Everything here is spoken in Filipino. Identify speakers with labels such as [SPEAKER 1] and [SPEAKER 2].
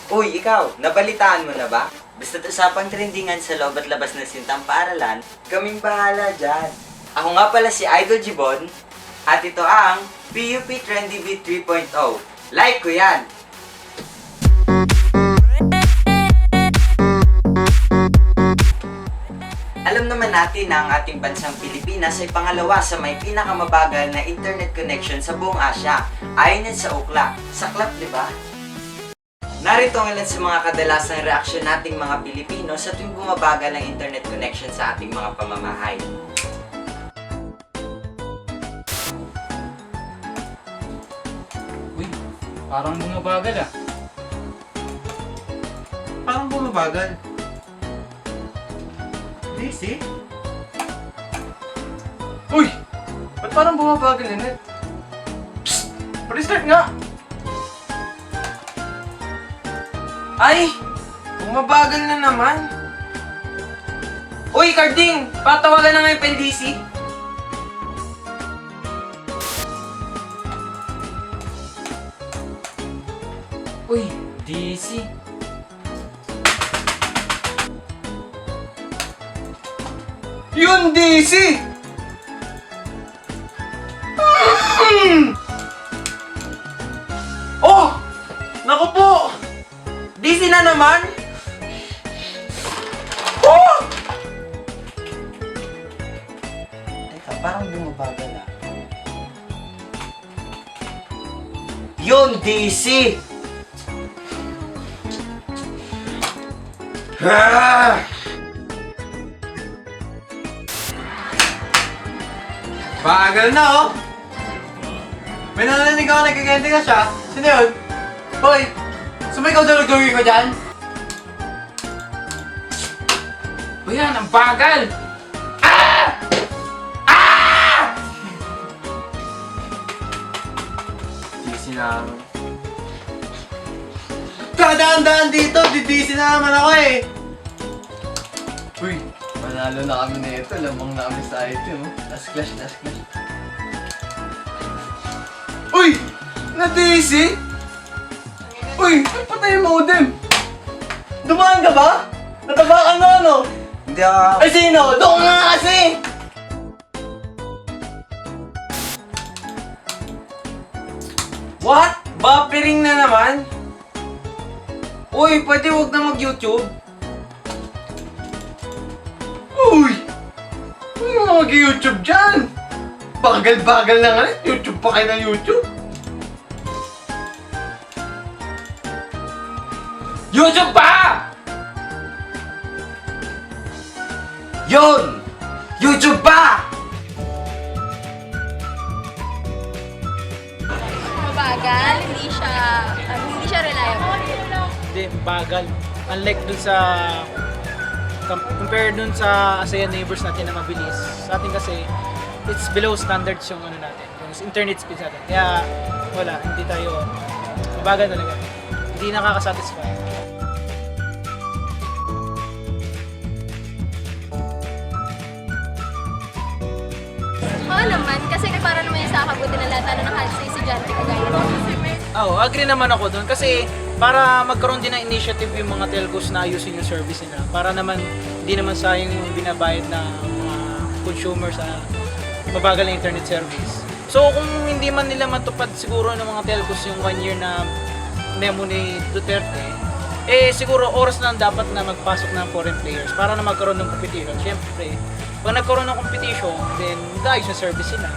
[SPEAKER 1] Uy, ikaw, nabalitaan mo na ba? Basta't usapang trendingan sa loob at labas ng sintang paaralan, kaming bahala dyan. Ako nga pala si Idol Jibon, at ito ang PUP Trendy Beat 3.0. Like ko yan! Alam naman natin na ang ating bansang Pilipinas ay pangalawa sa may pinakamabagal na internet connection sa buong Asya. Ayon yan sa Ookla. Saklap, di ba? Narito ang ilan sa mga kadalasang reaksyon nating mga Pilipino sa tuwing bumabagal ang internet connection sa ating mga pamamahay.
[SPEAKER 2] Uy, parang bumabagal ah.
[SPEAKER 3] Parang bumabagal. Daisy? Uy! Ba't parang bumabagal yun eh? Psst! Pa-restart nga! Ay! Bumabagal na naman! Uy, Carding! Patawagan na nga yung PLDC!
[SPEAKER 2] Uy, DC.
[SPEAKER 3] Yun, DC! Oh! Naku po! DC na naman? Oh!
[SPEAKER 1] Teka, parang bumabagal ah. Yun, DC!
[SPEAKER 3] Ah! Bagal na oh! May nananig ako nagkakente ka siya. Sino yun? Hoy! Sumikaw sa lugawi ko dyan?
[SPEAKER 2] Uy, yan, ang bagal!
[SPEAKER 3] DC na naman. Kadaan-daan dito! Didisi na naman ako eh! Uy! Manalo na kami na ito. Lamang namin sa item oh. Last clash, last clash. Uy! Na-DC? Uy! Patay yung modem! Dumaan ka ba? Natabakan mo ano?
[SPEAKER 1] Hindi ako...
[SPEAKER 3] Ay sino? Doon nga kasi! What? Buffering na naman? Uy, pwede huwag na mag-YouTube? Uy! Huwag na mag-YouTube dyan! Bagal-bagal na nga rin. YouTube pa kayo ng YouTube. YouTube pa!
[SPEAKER 1] Yun! YouTube pa!
[SPEAKER 4] Mabagal, hindi siya reliable.
[SPEAKER 5] Hindi, bagal. Unlike dun sa compare dun sa ASEAN neighbors natin na mabilis. Sa atin kasi it's below standards yung ano natin, yung internet speed natin. Kaya wala, hindi tayo mabagal talaga. Hindi nakaka-satisfy.
[SPEAKER 4] Oo naman, kasi para naman yung sa kabuti na lahat ng estudyante kagaya mo.
[SPEAKER 5] Oo, agree naman ako dun kasi para magkaroon din ng initiative yung mga telcos na ayusin yung service nila. Para naman, hindi naman sayang yung binabayad na mga consumer sa mabagal na internet service. So kung hindi man nila matupad siguro ng mga telcos yung 1 year na memo ni Duterte, eh siguro oras na dapat na magpasok ng foreign players para na magkaroon ng competition. Siyempre, pag nagkaroon ng competition, then maayos yung service nila.